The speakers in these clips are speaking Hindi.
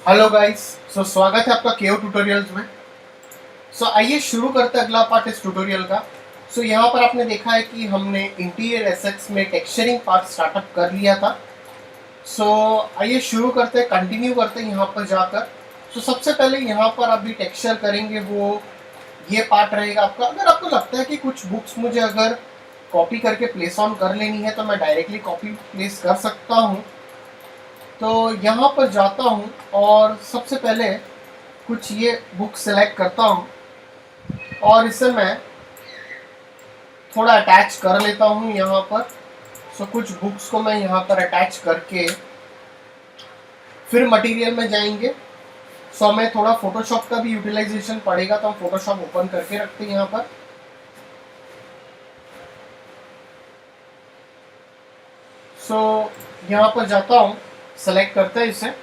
Hello guys. स्वागत है आपका केओ ट्यूटोरियल्स में। आइए शुरू करते हैं अगला पार्ट इस ट्यूटोरियल का। यहाँ पर आपने देखा है कि हमने इंटीरियर एसेट्स में टेक्सचरिंग पार्ट स्टार्टअप कर लिया था। आइए शुरू करते हैं, कंटिन्यू करते हैं यहाँ पर जाकर। सबसे पहले यहाँ पर अभी टेक्सचर करेंगे वो ये पार्ट रहेगा आपका। अगर आपको लगता है कि कुछ बुक्स मुझे अगर कॉपी करके प्लेस ऑन कर लेनी है तो मैं डायरेक्टली कॉपी प्लेस कर सकता हूँ। तो यहाँ पर जाता हूँ और सबसे पहले कुछ ये बुक सेलेक्ट करता हूँ और इसे मैं थोड़ा अटैच कर लेता हूँ यहाँ पर। कुछ बुक्स को मैं यहाँ पर अटैच करके फिर मटेरियल में जाएंगे। हमें थोड़ा फोटोशॉप का भी यूटिलाइजेशन पड़ेगा तो हम फोटोशॉप ओपन करके रखते हैं यहाँ पर। यहाँ पर जाता हूँ, सेलेक्ट करते हैं इसे।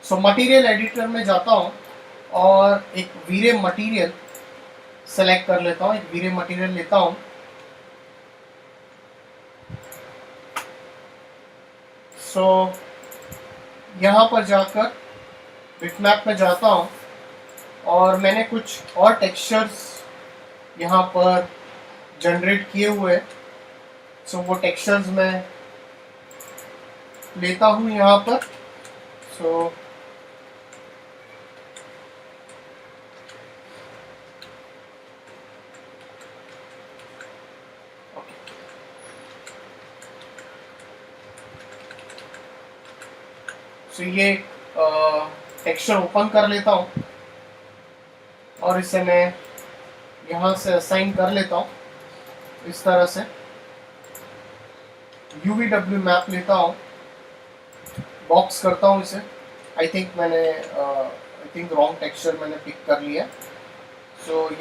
मटेरियल एडिटर में जाता हूँ और एक वीरे मटेरियल सेलेक्ट कर लेता हूँ, एक वीरे मटेरियल लेता हूँ। यहाँ पर जाकर बिटमैप में जाता हूँ और मैंने कुछ और टेक्सचर्स यहाँ पर जनरेट किए हुए। वो टेक्सचर्स मैं लेता हूँ यहाँ पर। ये टेक्सचर ओपन कर लेता हूँ और इसे मैं यहाँ से असाइन कर लेता हूँ इस तरह से। UVW मैप लेता हूँ, बॉक्स करता हूँ इसे। आई थिंक रॉन्ग टेक्सचर मैंने पिक कर लिया।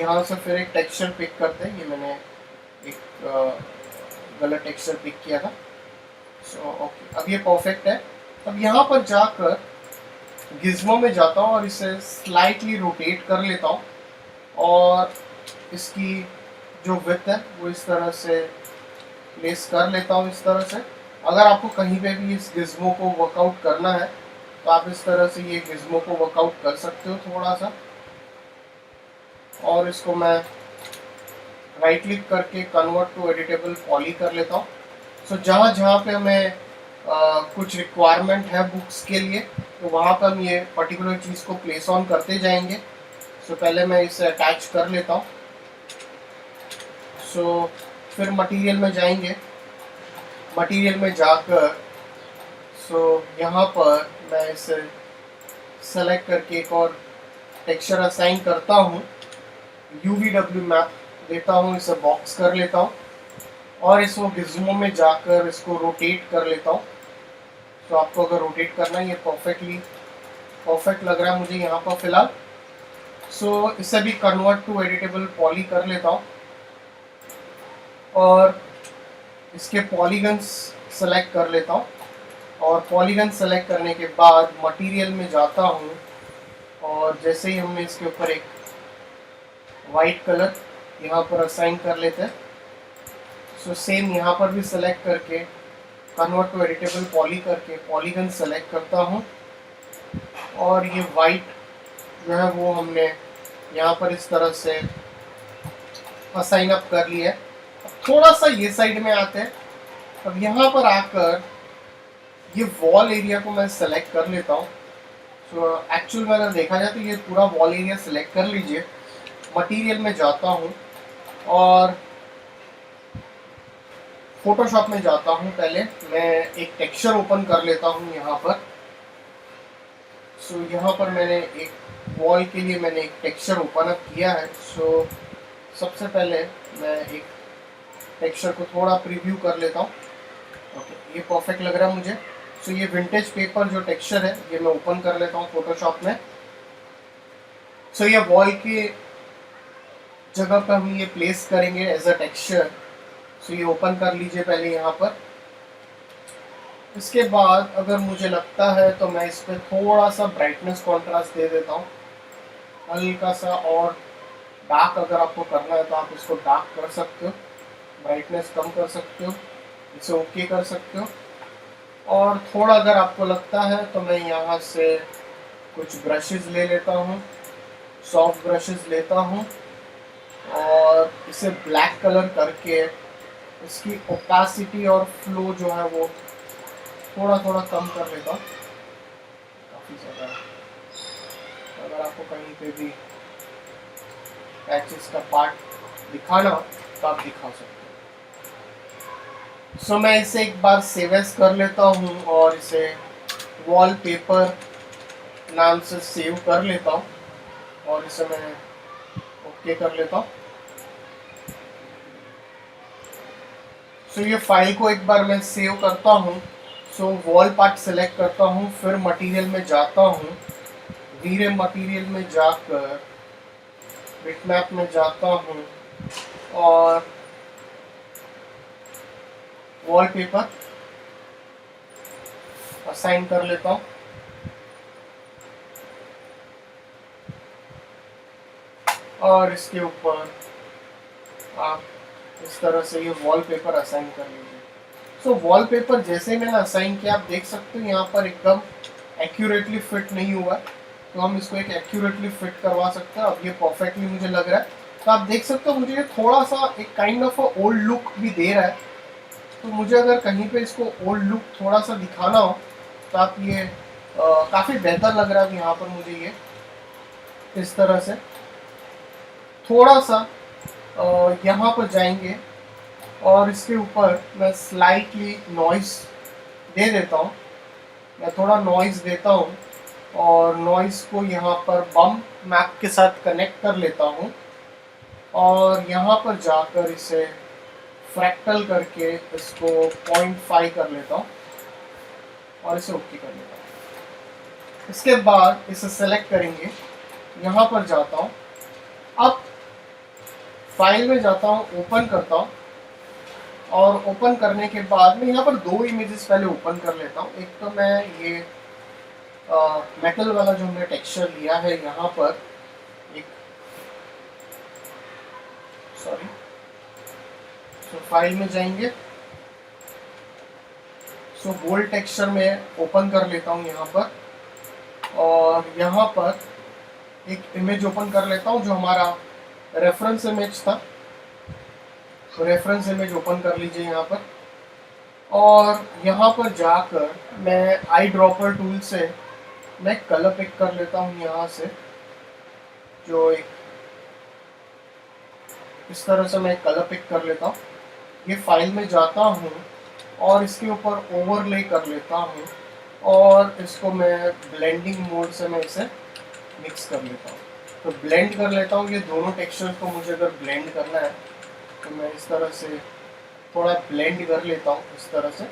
यहाँ से फिर एक टेक्सचर पिक करते हैं। ये मैंने एक गलत टेक्सचर पिक किया था। ओके, अब ये परफेक्ट है। अब यहाँ पर जाकर गिज्मो में जाता हूँ और इसे स्लाइटली रोटेट कर लेता हूँ और इसकी जो विड्थ है वो इस तरह से प्लेस कर लेता हूँ इस तरह से। अगर आपको कहीं पे भी इस गिज्मो को वर्कआउट करना है तो आप इस तरह से ये गिज्मो को वर्कआउट कर सकते हो थोड़ा सा। और इसको मैं राइट क्लिक करके कन्वर्ट टू एडिटेबल पॉली कर लेता हूँ। जहाँ जहाँ पे हमें कुछ रिक्वायरमेंट है बुक्स के लिए तो वहाँ पर हम ये पर्टिकुलर चीज़ को प्लेस ऑन करते जाएंगे। पहले मैं इसे अटैच कर लेता हूँ। फिर मटेरियल में जाएंगे। मटेरियल में जाकर यहाँ पर मैं इसे सेलेक्ट करके एक और टेक्सचर असाइन करता हूँ। UVW मैप देता हूँ, इसे बॉक्स कर लेता हूँ और इसको गिज्मो में जाकर इसको रोटेट कर लेता हूँ। आपको अगर रोटेट करना है, ये परफेक्ट लग रहा है मुझे यहाँ पर फिलहाल। इसे भी कन्वर्ट टू एडिटेबल पॉली कर लेता हूँ और इसके पॉलीगन्स सेलेक्ट कर लेता हूँ। और पॉलीगन सेलेक्ट करने के बाद मटेरियल में जाता हूँ और जैसे ही हमने इसके ऊपर एक वाइट कलर यहाँ पर असाइन कर लेते हैं। सेम यहाँ पर भी सेलेक्ट करके कन्वर्ट टू एडिटेबल पॉली करके पॉलीगन सेलेक्ट करता हूँ और ये वाइट जो है वो हमने यहाँ पर इस तरह से असाइन अप कर लिया है। थोड़ा सा ये साइड में आते हैं। अब यहाँ पर आकर ये वॉल एरिया को मैं सेलेक्ट कर लेता हूँ। एक्चुअल में अगर देखा जाए तो ये पूरा वॉल एरिया सेलेक्ट कर लीजिए। मटेरियल में जाता हूँ और फोटोशॉप में जाता हूँ। पहले मैं एक टेक्सचर ओपन कर लेता हूँ यहाँ पर। यहाँ पर मैंने एक वॉल के लिए मैंने एक टेक्सचर ओपन अप किया है। सबसे पहले मैं एक टेक्सचर को थोड़ा प्रीव्यू कर लेता हूँ। ओके, ये परफेक्ट लग रहा है मुझे। ये विंटेज पेपर जो टेक्सचर है ये मैं ओपन कर लेता हूँ फोटोशॉप में। ये वॉल के जगह पर हम ये प्लेस करेंगे एज अ टेक्सचर। ये ओपन कर लीजिए पहले यहाँ पर। इसके बाद अगर मुझे लगता है तो मैं इस पर थोड़ा सा ब्राइटनेस कॉन्ट्रास्ट दे देता हूँ, हल्का सा। और डार्क अगर आपको करना है तो आप इसको डार्क कर सकते हो, ब्राइटनेस कम कर सकते हो, इसे ओके कर सकते हो। और थोड़ा अगर आपको लगता है तो मैं यहाँ से कुछ ब्रशेस ले लेता हूँ, सॉफ्ट ब्रशेस लेता हूँ और इसे ब्लैक कलर करके इसकी ओपेसिटी और फ्लो जो है वो थोड़ा थोड़ा कम कर लेता हूँ, काफ़ी ज़्यादा। अगर आपको कहीं पे भी पैचेस का पार्ट दिखाना हो तो आप दिखा सकते हो। सो मैं इसे एक बार सेव एज कर लेता हूँ और इसे वॉलपेपर नाम से सेव कर लेता हूँ और इसे मैं ओके कर लेता हूँ। सो ये फाइल को एक बार मैं सेव करता हूँ। सो वॉल पार्ट सेलेक्ट करता हूँ, फिर मटेरियल में जाता हूँ, धीरे मटेरियल में जाकर बिटमैप में जाता हूँ और वॉलपेपर असाइन कर लेता हूँ। और इसके ऊपर आप इस तरह से ये वॉलपेपर असाइन कर लीजिए। सो वॉलपेपर जैसे ही मैंने असाइन किया आप देख सकते हो यहाँ पर एकदम एक्यूरेटली फिट नहीं हुआ, तो हम इसको एक एक्यूरेटली फिट करवा सकते हैं। अब ये परफेक्टली मुझे लग रहा है, तो आप देख सकते हो मुझे ये थोड़ा सा एक काइंड ऑफ ओल्ड लुक भी दे रहा है। तो मुझे अगर कहीं पे इसको ओल्ड लुक थोड़ा सा दिखाना हो तो आप ये काफ़ी बेहतर लग रहा है। यहाँ पर मुझे ये इस तरह से थोड़ा सा यहाँ पर जाएंगे और इसके ऊपर मैं स्लाइटली नॉइस दे देता हूँ। मैं थोड़ा नॉइस देता हूँ और नॉइस को यहाँ पर बम मैप के साथ कनेक्ट कर लेता हूँ और यहाँ पर जाकर इसे फ्रैक्टल करके इसको 0.5 कर लेता हूँ और इसे ओके कर लेता हूँ। इसके बाद इसे सेलेक्ट करेंगे, यहाँ पर जाता हूँ, अब फाइल में जाता हूँ, ओपन करता हूँ और ओपन करने के बाद मैं यहाँ पर दो इमेजेस पहले ओपन कर लेता हूँ। एक तो मैं ये मेटल वाला जो हमने टेक्सचर लिया है यहाँ पर एक, सॉरी, सो फाइल में जाएंगे, सो गोल्ड टेक्सचर में ओपन कर लेता हूँ यहाँ पर और यहाँ पर एक इमेज ओपन कर लेता हूँ जो हमारा रेफरेंस इमेज था। तो रेफरेंस इमेज ओपन कर लीजिए यहाँ पर और यहाँ पर जाकर मैं आई ड्रॉपर टूल से मैं कलर पिक कर लेता हूँ यहाँ से, जो एक इस तरह से मैं कलर पिक कर लेता हूँ। ये फाइल में जाता हूँ और इसके ऊपर ओवरले कर लेता हूँ और इसको मैं ब्लेंडिंग मोड से मैं इसे मिक्स कर लेता हूँ। तो ब्लेंड कर लेता हूँ ये दोनों टेक्सचर को। मुझे अगर ब्लेंड करना है तो मैं इस तरह से थोड़ा ब्लेंड कर लेता हूँ इस तरह से।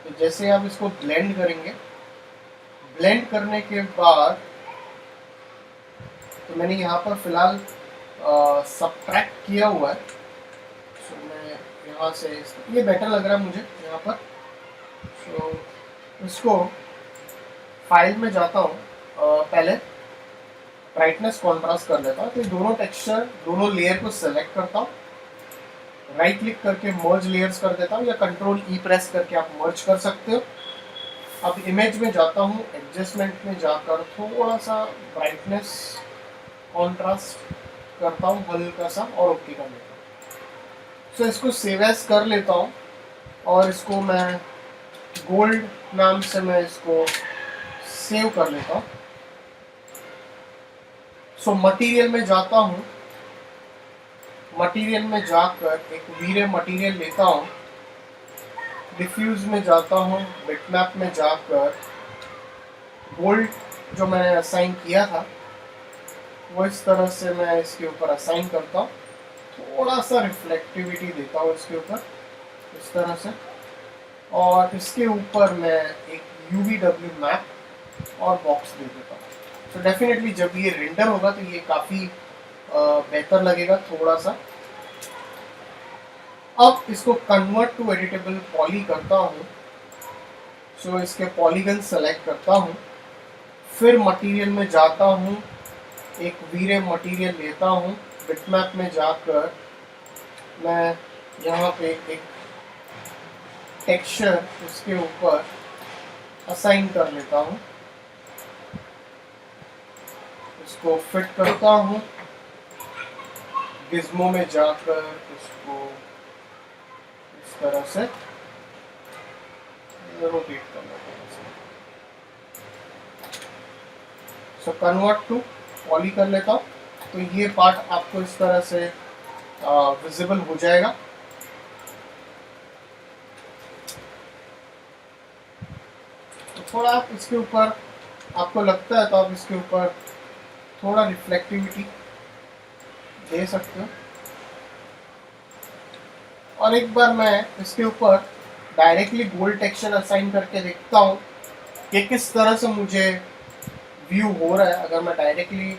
तो जैसे आप इसको ब्लेंड करेंगे, ब्लेंड करने के बाद तो मैंने यहाँ पर फिलहाल सब्ट्रैक्ट किया हुआ है, तो मैं यहाँ से ये बेटर लग रहा है मुझे यहाँ पर। तो इसको फाइल में जाता हूँ, पहले ब्राइटनेस कॉन्ट्रास्ट कर लेता हूँ। तो ये दोनों टेक्सचर दोनों लेयर को सेलेक्ट करता हूँ, राइट क्लिक करके मर्ज लेयर्स कर देता हूँ या कंट्रोल ई प्रेस करके आप मर्ज कर सकते हो। अब इमेज में जाता हूँ, एडजस्टमेंट में जाकर थोड़ा सा ब्राइटनेस कॉन्ट्रास्ट करता हूँ हल्का सा और ओके कर लेता हूँ। सो इसको सेव एज कर लेता हूँ और इसको मैं गोल्ड नाम से मैं इसको सेव कर लेता हूँ। सो मटेरियल में जाता हूँ, मटेरियल में जाकर एक वीरे मटेरियल लेता हूँ, डिफ्यूज में जाता हूँ, बिटमैप में जाकर गोल्ड जो मैंने असाइन किया था वो इस तरह से मैं इसके ऊपर असाइन करता हूँ। थोड़ा सा रिफ्लेक्टिविटी देता हूँ इसके ऊपर इस तरह से और इसके ऊपर मैं एक UVW मैप और बॉक्स दे देता हूँ। तो डेफिनेटली जब ये रेंडर होगा तो ये काफ़ी बेहतर लगेगा थोड़ा सा। अब इसको कन्वर्ट टू एडिटेबल पॉली करता हूँ। सो इसके पॉलीगन सेलेक्ट करता हूँ, फिर मटेरियल में जाता हूँ, एक वीरे मटेरियल लेता हूँ, बिटमैप में जाकर मैं यहाँ पे एक टेक्सचर उसके ऊपर असाइन कर लेता हूँ, इसको फिट करता हूँ, गिज्मो में जाकर इसको इस तरह से रोटेट कर लेता हूँ। सो कन्वर्ट टू पॉली कर लेता हूँ, तो ये पार्ट आपको इस तरह से विजिबल हो जाएगा। तो थोड़ा आप इसके ऊपर, आपको लगता है तो आप इसके ऊपर थोड़ा रिफ्लेक्टिविटी दे सकते हो। और एक बार मैं इसके ऊपर डायरेक्टली गोल्ड टेक्सचर असाइन करके देखता हूँ कि किस तरह से मुझे व्यू हो रहा है। अगर मैं डायरेक्टली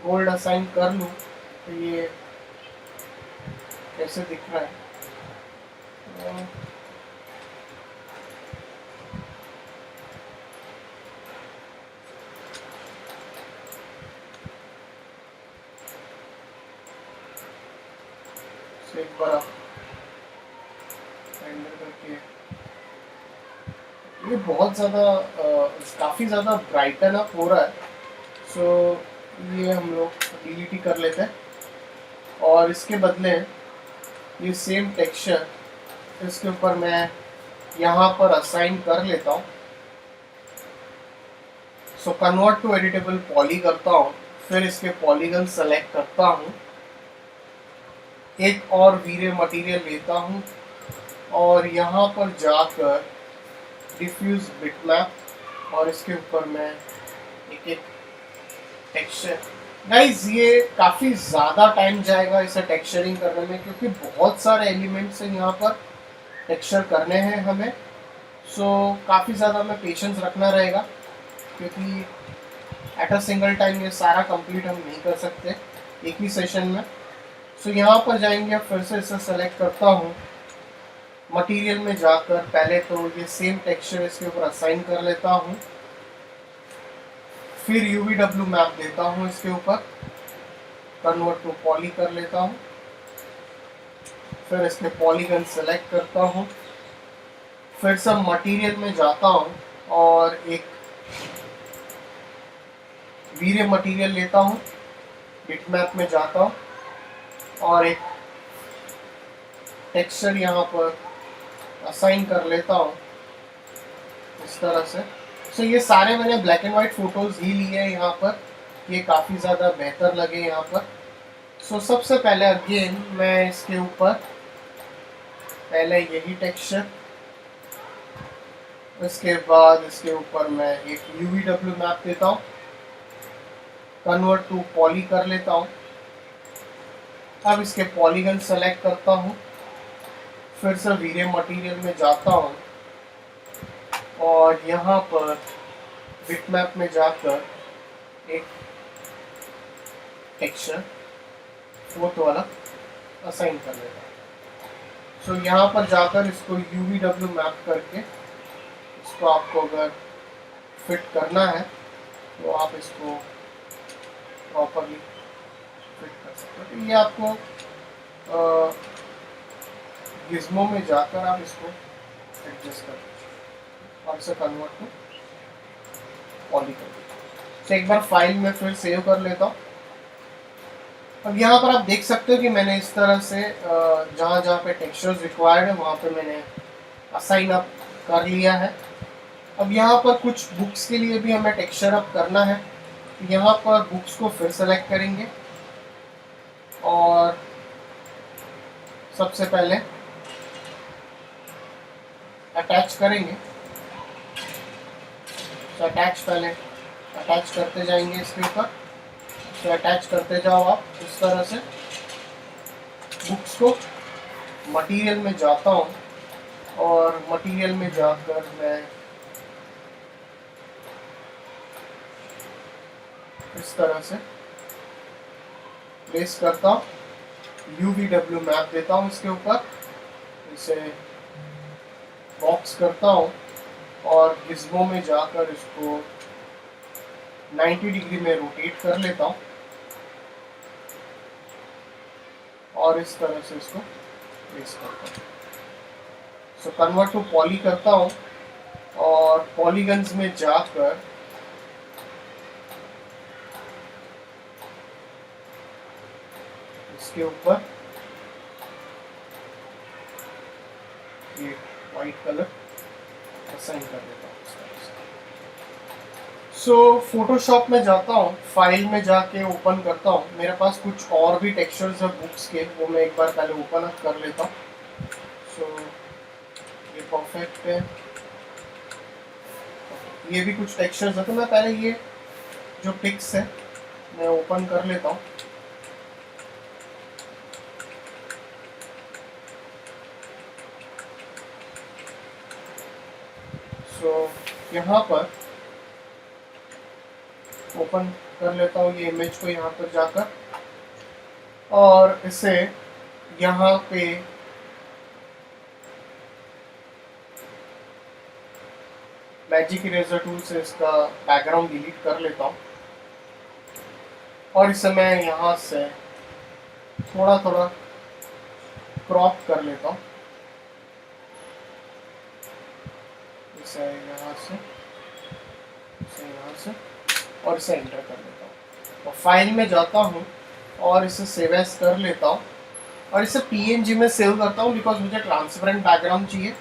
गोल्ड असाइन कर लूँ तो ये कैसे दिख रहा है। एक बार आप करके, ये बहुत ज़्यादा काफ़ी ज़्यादा ब्राइटन अप हो रहा है। सो ये हम लोग डिलीट ही कर लेते हैं और इसके बदले ये सेम टेक्सचर इसके ऊपर मैं यहाँ पर असाइन कर लेता हूँ। So convert to editable poly करता हूँ, फिर इसके पॉलीगन सेलेक्ट करता हूँ, एक और वीरे मटेरियल लेता हूँ और यहाँ पर जाकर डिफ्यूज बिटमैप और इसके ऊपर मैं एक एक टेक्सचर। गाइज ये काफ़ी ज़्यादा टाइम जाएगा इसे टेक्सचरिंग करने में, क्योंकि बहुत सारे एलिमेंट्स हैं यहाँ पर टेक्सचर करने हैं हमें। सो काफ़ी ज़्यादा हमें पेशेंस रखना रहेगा, क्योंकि एट अ सिंगल टाइम ये सारा कंप्लीट हम नहीं कर सकते एक ही सेशन में। सो यहाँ पर जाएंगे, फिर से इसे सेलेक्ट करता हूँ, मटेरियल में जाकर पहले तो ये सेम टेक्सचर इसके ऊपर असाइन कर लेता हूँ, फिर UVW मैप देता हूँ इसके ऊपर, कन्वर्ट टू पॉली कर लेता हूँ, फिर इसके पॉलीगन सेलेक्ट करता हूँ, फिर से मटेरियल में जाता हूँ और एक वीरे मटेरियल लेता हूँ, बिटमैप में जाता हूँ और एक टेक्सचर यहाँ पर असाइन कर लेता हूँ इस तरह से। सो ये सारे मैंने ब्लैक एंड वाइट फोटोज ही लिए हैं यहाँ पर, ये काफ़ी ज़्यादा बेहतर लगे यहाँ पर। सो सबसे पहले अगेन मैं इसके ऊपर पहले यही टेक्सचर, इसके बाद इसके ऊपर मैं एक UVW मैप देता हूँ, कन्वर्ट टू पॉली कर लेता हूँ, अब इसके पॉलीगन सेलेक्ट करता हूँ, फिर से वीरे मटेरियल में जाता हूँ और यहाँ पर बिटमैप में जाकर एक टेक्सचर फोर्थ वाला असाइन कर लेता हूँ। सो यहाँ पर जाकर इसको UVW मैप करके इसको आपको अगर फिट करना है तो आप इसको प्रॉपरली फिट कर सकते हो। तो ये आपको गिज्मो में जाकर आप इसको एडजस्ट कर दीजिए और इसे कन्वर्ट टू पॉली कर दीजिए। तो एक बार फाइल में फिर सेव कर लेता हूँ। अब यहाँ पर आप देख सकते हो कि मैंने इस तरह से जहाँ जहाँ पे टेक्सचर्स रिक्वायर्ड है वहाँ पे मैंने असाइन अप कर लिया है। अब यहाँ पर कुछ बुक्स के लिए भी हमें टेक्सचर अप करना है। यहाँ पर बुक्स को फिर सेलेक्ट करेंगे और सबसे पहले अटैच करेंगे। तो अटैच करते जाएंगे इसके ऊपर। तो अटैच करते जाओ आप इस तरह से। बुक्स को मटेरियल में जाता हूँ और मटेरियल में जाकर मैं इस तरह से प्लेस करता हूँ, UVW मैप देता हूँ इसके ऊपर, इसे बॉक्स करता हूँ और गिज्मो में जाकर इसको 90 डिग्री में रोटेट कर लेता हूँ और इस तरह से इसको प्लेस करता हूँ। सो कन्वर्ट टू पॉली करता हूँ और पॉलीगन्स में जाकर इसके ऊपर ये वाइट कलर असाइन कर देता हूँ इस तरह से। सो फोटोशॉप में जाता हूँ, फाइल में जाके ओपन करता हूँ। मेरे पास कुछ और भी टेक्सचर्स है बुक्स के, वो मैं एक बार पहले ओपन अप कर लेता हूँ। सो ये परफेक्ट है, ये भी कुछ टेक्सचर्स है, तो मैं पहले ये जो पिक्स है मैं ओपन कर लेता हूँ। सो यहाँ पर ओपन कर लेता हूँ ये इमेज को यहाँ पर जाकर और इसे यहाँ पे मैजिक इरेजर टूल से इसका बैकग्राउंड डिलीट कर लेता हूँ और इसे मैं यहाँ से थोड़ा थोड़ा क्रॉप कर लेता हूँ, इसे यहाँ से और इसे एंटर कर लेता हूँ और फाइल में जाता हूँ और इसे सेव एज कर लेता हूँ और इसे PNG में सेव करता हूँ बिकॉज मुझे ट्रांसपेरेंट बैकग्राउंड चाहिए।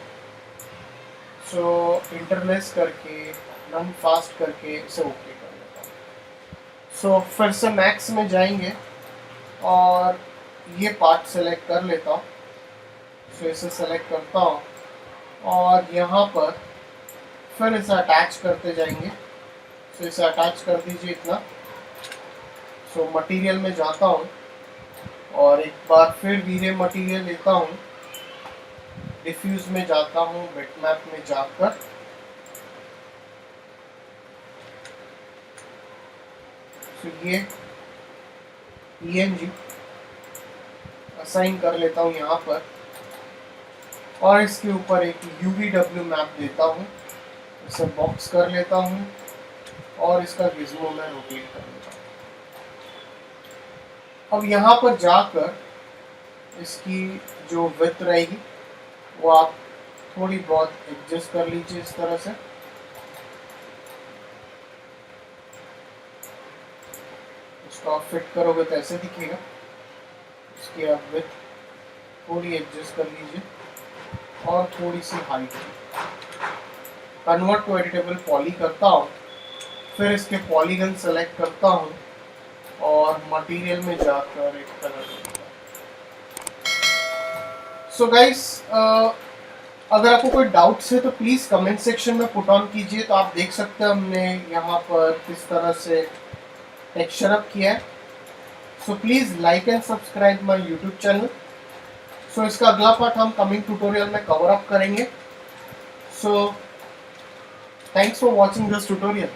सो इंटरलेस करके रन फास्ट करके इसे ओके कर लेता हूँ। सो फिर से मैक्स में जाएंगे और ये पार्ट सेलेक्ट कर लेता हूँ। सो इसे सेलेक्ट करता हूँ और यहाँ पर फिर इसे अटैच करते जाएंगे। सो इसे अटैच कर दीजिए इतना। सो मटेरियल में जाता हूँ और एक बार फिर धीरे मटेरियल लेता हूँ, डिफ्यूज में जाता हूँ, बिटमैप में जाकर तो ये PNG असाइन कर लेता हूँ यहाँ पर और इसके ऊपर एक UVW मैप देता हूँ, इसे बॉक्स कर लेता हूँ और इसका गिज्मो में रोटेट कर लेता हूँ। अब यहाँ पर जाकर इसकी जो विड्थ रहेगी वो आप थोड़ी बहुत एडजस्ट कर लीजिए इस तरह से। इसको आप फिट करोगे तो ऐसे दिखेगा। इसकी आप विड्थ थोड़ी एडजस्ट कर लीजिए और थोड़ी सी height. Convert to editable poly करता हूँ, फिर इसके पॉलीगन सेलेक्ट करता हूँ और मटेरियल में जाकर एक कलर देता हूँ। सो गाइस, अगर आपको कोई डाउट्स है तो प्लीज़ कमेंट सेक्शन में पुट ऑन कीजिए। तो आप देख सकते हैं हमने यहाँ पर किस तरह से टेक्सचर अप किया है। So please like and subscribe my YouTube channel. So इसका अगला पार्ट हम कमिंग ट्यूटोरियल में कवर अप करेंगे। So thanks for watching this tutorial.